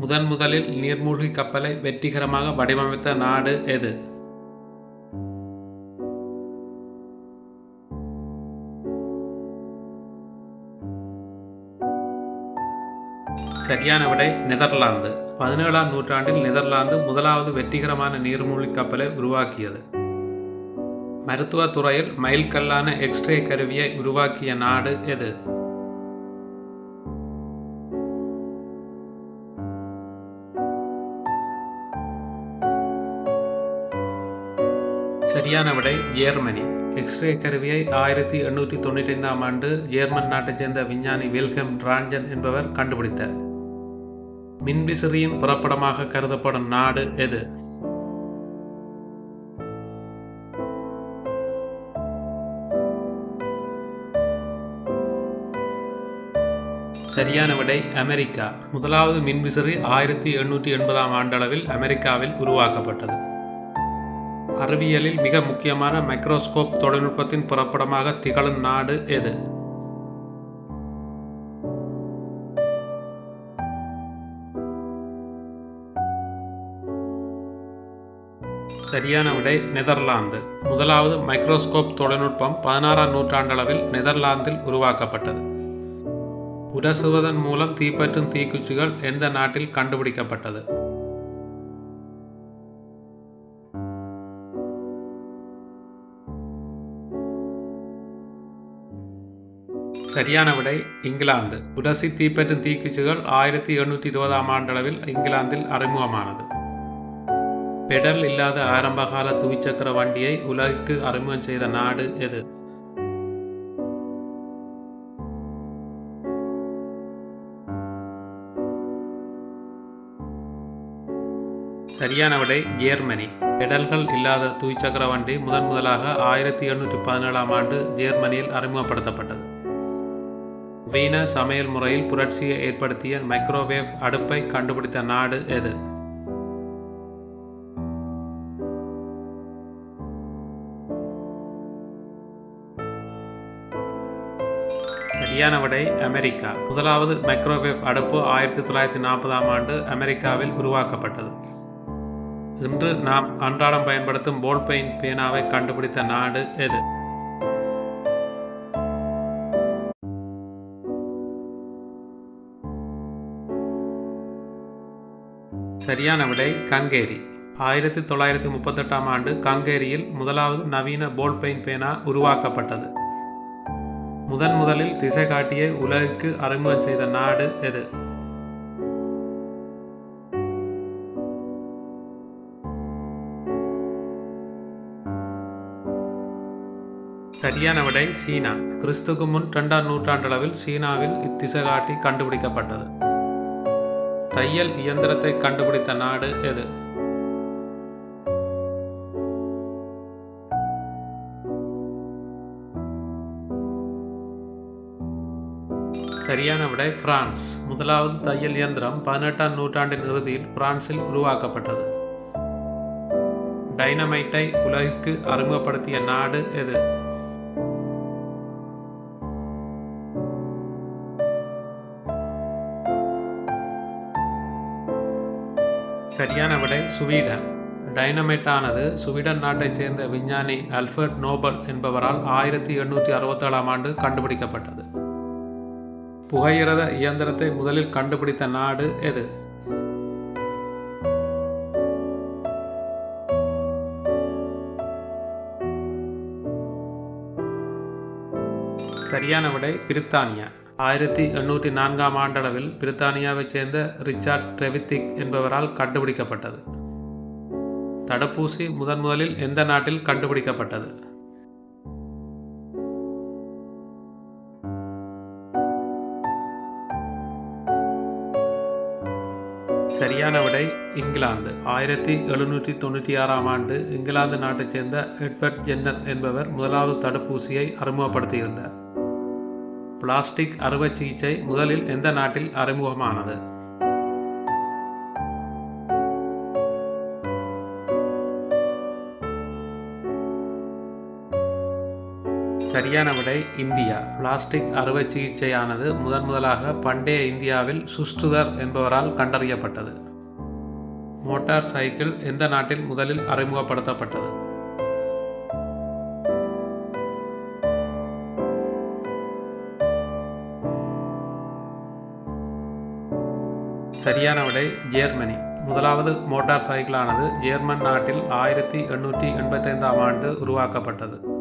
முதலில் நீர்மூழ்கி கப்பலை வெற்றிகரமாக வடிவமைத்த நாடு எது? சரியான விடை நெதர்லாந்து. 17ஆம் நூற்றாண்டில் நெதர்லாந்து முதலாவது வெற்றிகரமான நீர்மூழ்கி கப்பலை உருவாக்கியது. மருத்துவ துறையில் மைல்கல்லான எக்ஸ்ரே கருவியை உருவாக்கிய நாடு எது? சரியான விடை ஜெர்மனி. எக்ஸ்ரே கருவியை 1895ஆம் ஆண்டு ஜெர்மன் நாட்டைச் சேர்ந்த விஞ்ஞானி வில்ஹெல்ம் ரான்ஜன் என்பவர் கண்டுபிடித்தார். மின்விசிறியின் புறப்படமாக கருதப்படும் நாடு எது? சரியான விடை அமெரிக்கா. முதலாவது மின்விசிறி 1880ஆம் ஆண்டளவில் அமெரிக்காவில் உருவாக்கப்பட்டது. அறிவியலில் மிக முக்கியமான மைக்ரோஸ்கோப் தொழில்நுட்பத்தின் புறப்படமாக திகழும் நாடு எது? சரியான விடை நெதர்லாந்து. முதலாவது மைக்ரோஸ்கோப் தொழில்நுட்பம் 16ஆம் நூற்றாண்டளவில் நெதர்லாந்தில் உருவாக்கப்பட்டது. உரசுவதன் மூலம் தீப்பற்றும் தீக்குச்சிகள் எந்த நாட்டில் கண்டுபிடிக்கப்பட்டது? சரியான விடை இங்கிலாந்து. உரசி தீப்பற்றும் தீக்குச்சிகள் 1820ஆம் ஆண்டளவில் இங்கிலாந்தில் அறிமுகமானது. பெடல் இல்லாத ஆரம்பகால துவிச்சக்கர வண்டியை உலகிற்கு அறிமுகம் செய்த நாடு எது? சரியான விடை ஜெர்மனி. பெடல்கள் இல்லாத துவிச்சக்கர வண்டி முதலாக 1817ஆம் ஆண்டு ஜெர்மனியில் அறிமுகப்படுத்தப்பட்டது. நவீன சமையல் முறையில் புரட்சியை ஏற்படுத்திய மைக்ரோவேவ் அடுப்பை கண்டுபிடித்த நாடு எது? சரியான விடை அமெரிக்கா. முதலாவது மைக்ரோவேவ் அடுப்பு 1940ஆம் ஆண்டு அமெரிக்காவில் உருவாக்கப்பட்டது. இன்று நாம் அன்றாடம் பயன்படுத்தும் போல் பெயிண்ட் பேனாவை கண்டுபிடித்த நாடு எது? சரியான விடை கங்கேரி. 1938ஆம் ஆண்டு கங்கேரியில் முதலாவது நவீன போல் பெயிண்ட் பேனா உருவாக்கப்பட்டது. முதலில் திசை காட்டியை உலகிற்கு அறிமுகம் செய்த நாடு எது? சரியான விடை சீனா. கிறிஸ்துக்கு முன் 2ஆம் நூற்றாண்டளவில் சீனாவில் இத்திசை காட்டி கண்டுபிடிக்கப்பட்டது. தையல் இயந்திரத்தை கண்டுபிடித்த நாடு எது? சரியான விடை பிரான்ஸ். முதலாவது தையல் இயந்திரம் 18ஆம் நூற்றாண்டின் இறுதியில் பிரான்சில் உருவாக்கப்பட்டது. டைனமைட்டை உலகிற்கு அறிமுகப்படுத்திய நாடு எது? சரியான விடை ஸ்வீடன். டைனமைட்டானது ஸ்வீடன் நாட்டைச் சேர்ந்த விஞ்ஞானி ஆல்ஃபிரட் நோபல் என்பவரால் 1867ஆம் ஆண்டு கண்டுபிடிக்கப்பட்டது. புகையிரத இயந்திரத்தை முதலில் கண்டுபிடித்த நாடு எது? சரியான விடை பிரித்தானியா. 1804ஆம் ஆண்டளவில் பிரித்தானியாவைச் சேர்ந்த ரிச்சார்ட் ட்ரெவித்திக் என்பவரால் கண்டுபிடிக்கப்பட்டது. தடுப்பூசி முதலில் எந்த நாட்டில் கண்டுபிடிக்கப்பட்டது? சரியான விடை இங்கிலாந்து. 1796ஆம் ஆண்டு இங்கிலாந்து நாட்டைச் சேர்ந்த எட்வர்ட் ஜென்னர் என்பவர் முதலாவது தடுப்பூசியை அறிமுகப்படுத்தியிருந்தார். பிளாஸ்டிக் அறுவை சிகிச்சை முதலில் எந்த நாட்டில் அறிமுகமானது? சரியான விடை இந்தியா. பிளாஸ்டிக் அறுவை சிகிச்சையானது முதலாக பண்டைய இந்தியாவில் சுஷ்ருதர் என்பவரால் கண்டறியப்பட்டது. மோட்டார் சைக்கிள் எந்த நாட்டில் முதலில் அறிமுகப்படுத்தப்பட்டது? சரியான விடை ஜெர்மனி. முதலாவது மோட்டார் சைக்கிளானது ஜெர்மன் நாட்டில் 1885 ஆண்டு உருவாக்கப்பட்டது.